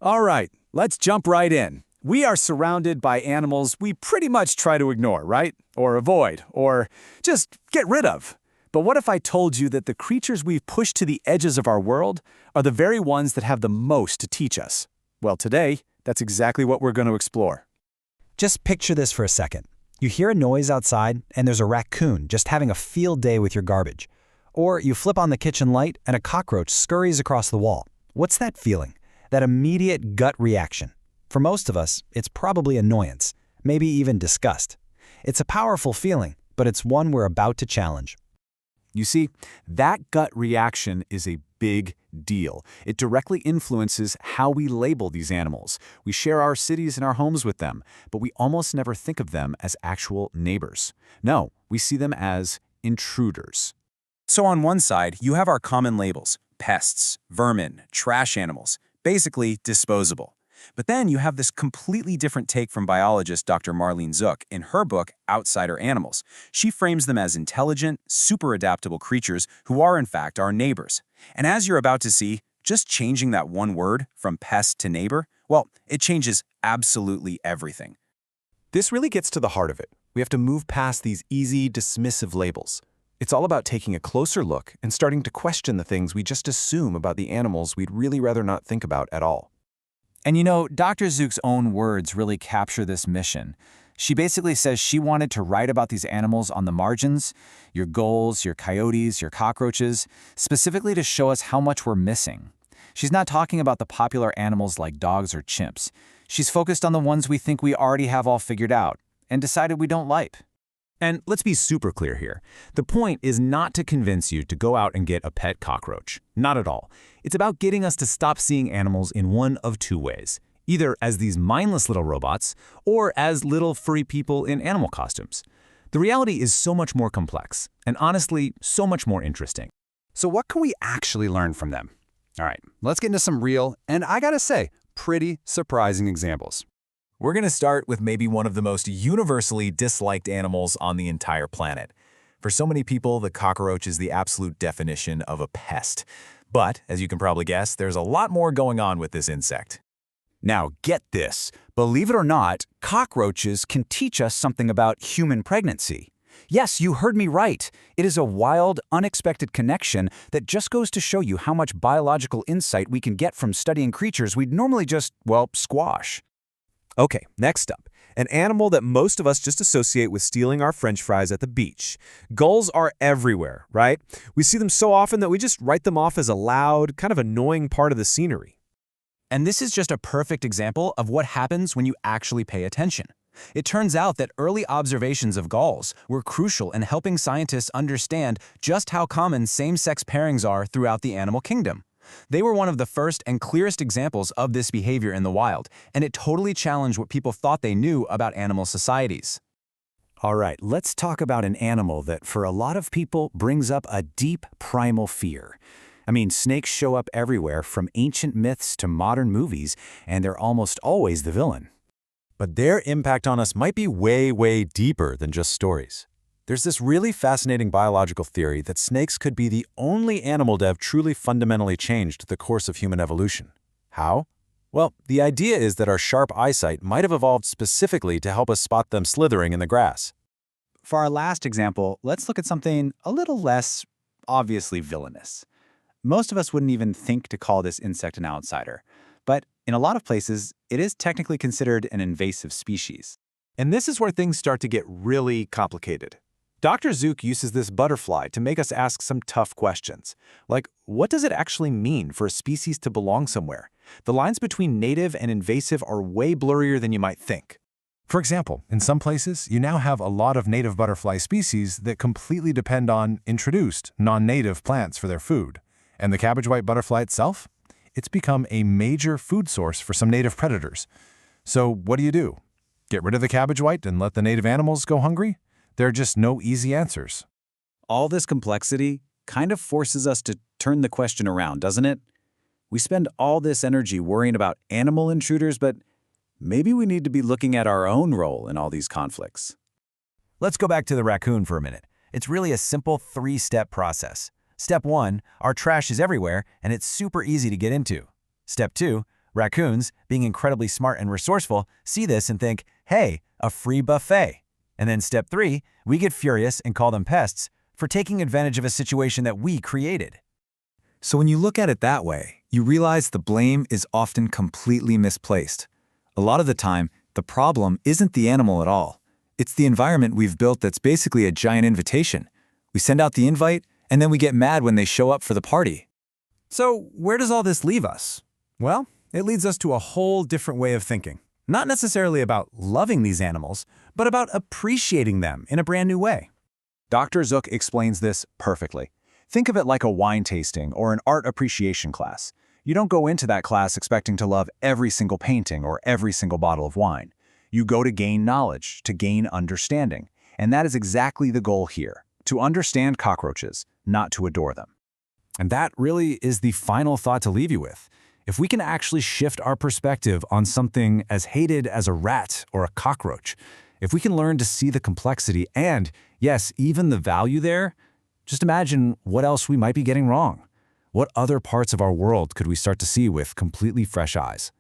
All right, let's jump right in. We are surrounded by animals we pretty much try to ignore, right? Or avoid, or just get rid of. But what if I told you that the creatures we've pushed to the edges of our world are the very ones that have the most to teach us? Well, today, that's exactly what we're going to explore. Just picture this for a second. You hear a noise outside, and there's a raccoon just having a field day with your garbage. Or you flip on the kitchen light, and a cockroach scurries across the wall. What's that feeling? That immediate gut reaction. For most of us, it's probably annoyance, maybe even disgust. It's a powerful feeling, but it's one we're about to challenge. You see, that gut reaction is a big deal. It directly influences how we label these animals. We share our cities and our homes with them, but we almost never think of them as actual neighbors. No, we see them as intruders. So on one side, you have our common labels: pests, vermin, trash animals, basically disposable. But then you have this completely different take from biologist Dr. Marlene Zuk in her book, Outsider Animals. She frames them as intelligent, super adaptable creatures who are in fact our neighbors. And as you're about to see, just changing that one word from pest to neighbor, well, it changes absolutely everything. This really gets to the heart of it. We have to move past these easy, dismissive labels. It's all about taking a closer look and starting to question the things we just assume about the animals we'd really rather not think about at all. And you know, Dr. Zuk's own words really capture this mission. She basically says she wanted to write about these animals on the margins, your gulls, your coyotes, your cockroaches, specifically to show us how much we're missing. She's not talking about the popular animals like dogs or chimps. She's focused on the ones we think we already have all figured out and decided we don't like. And let's be super clear here. The point is not to convince you to go out and get a pet cockroach. Not at all. It's about getting us to stop seeing animals in one of two ways. Either as these mindless little robots, or as little furry people in animal costumes. The reality is so much more complex, and honestly, so much more interesting. So what can we actually learn from them? All right, let's get into some real, and I gotta say, pretty surprising examples. We're going to start with maybe one of the most universally disliked animals on the entire planet. For so many people, the cockroach is the absolute definition of a pest. But, as you can probably guess, there's a lot more going on with this insect. Now, get this. Believe it or not, cockroaches can teach us something about human pregnancy. Yes, you heard me right. It is a wild, unexpected connection that just goes to show you how much biological insight we can get from studying creatures we'd normally just, well, squash. Okay, next up, an animal that most of us just associate with stealing our French fries at the beach. Gulls are everywhere, right? We see them so often that we just write them off as a loud, kind of annoying part of the scenery. And this is just a perfect example of what happens when you actually pay attention. It turns out that early observations of gulls were crucial in helping scientists understand just how common same-sex pairings are throughout the animal kingdom. They were one of the first and clearest examples of this behavior in the wild, and it totally challenged what people thought they knew about animal societies. All right, let's talk about an animal that, for a lot of people, brings up a deep primal fear. I mean, snakes show up everywhere, from ancient myths to modern movies, and they're almost always the villain. But their impact on us might be way, way deeper than just stories. There's this really fascinating biological theory that snakes could be the only animal to have truly fundamentally changed the course of human evolution. How? Well, the idea is that our sharp eyesight might have evolved specifically to help us spot them slithering in the grass. For our last example, let's look at something a little less obviously villainous. Most of us wouldn't even think to call this insect an outsider, but in a lot of places, it is technically considered an invasive species. And this is where things start to get really complicated. Dr. Zuk uses this butterfly to make us ask some tough questions. Like, what does it actually mean for a species to belong somewhere? The lines between native and invasive are way blurrier than you might think. For example, in some places, you now have a lot of native butterfly species that completely depend on introduced, non-native plants for their food. And the cabbage white butterfly itself? It's become a major food source for some native predators. So what do? Get rid of the cabbage white and let the native animals go hungry? There are just no easy answers. All this complexity kind of forces us to turn the question around, doesn't it? We spend all this energy worrying about animal intruders, but maybe we need to be looking at our own role in all these conflicts. Let's go back to the raccoon for a minute. It's really a simple 3-step process. Step 1, our trash is everywhere and it's super easy to get into. Step 2, Raccoons, being incredibly smart and resourceful, see this and think, hey, a free buffet. And then step 3, we get furious and call them pests for taking advantage of a situation that we created. So when you look at it that way, you realize the blame is often completely misplaced. A lot of the time, the problem isn't the animal at all. It's the environment we've built that's basically a giant invitation. We send out the invite, and then we get mad when they show up for the party. So where does all this leave us? Well, it leads us to a whole different way of thinking. Not necessarily about loving these animals, but about appreciating them in a brand new way. Dr. Zuk explains this perfectly. Think of it like a wine tasting or an art appreciation class. You don't go into that class expecting to love every single painting or every single bottle of wine. You go to gain knowledge, to gain understanding. And that is exactly the goal here, to understand cockroaches, not to adore them. And that really is the final thought to leave you with. If we can actually shift our perspective on something as hated as a rat or a cockroach, if we can learn to see the complexity and, yes, even the value there, just imagine what else we might be getting wrong. What other parts of our world could we start to see with completely fresh eyes?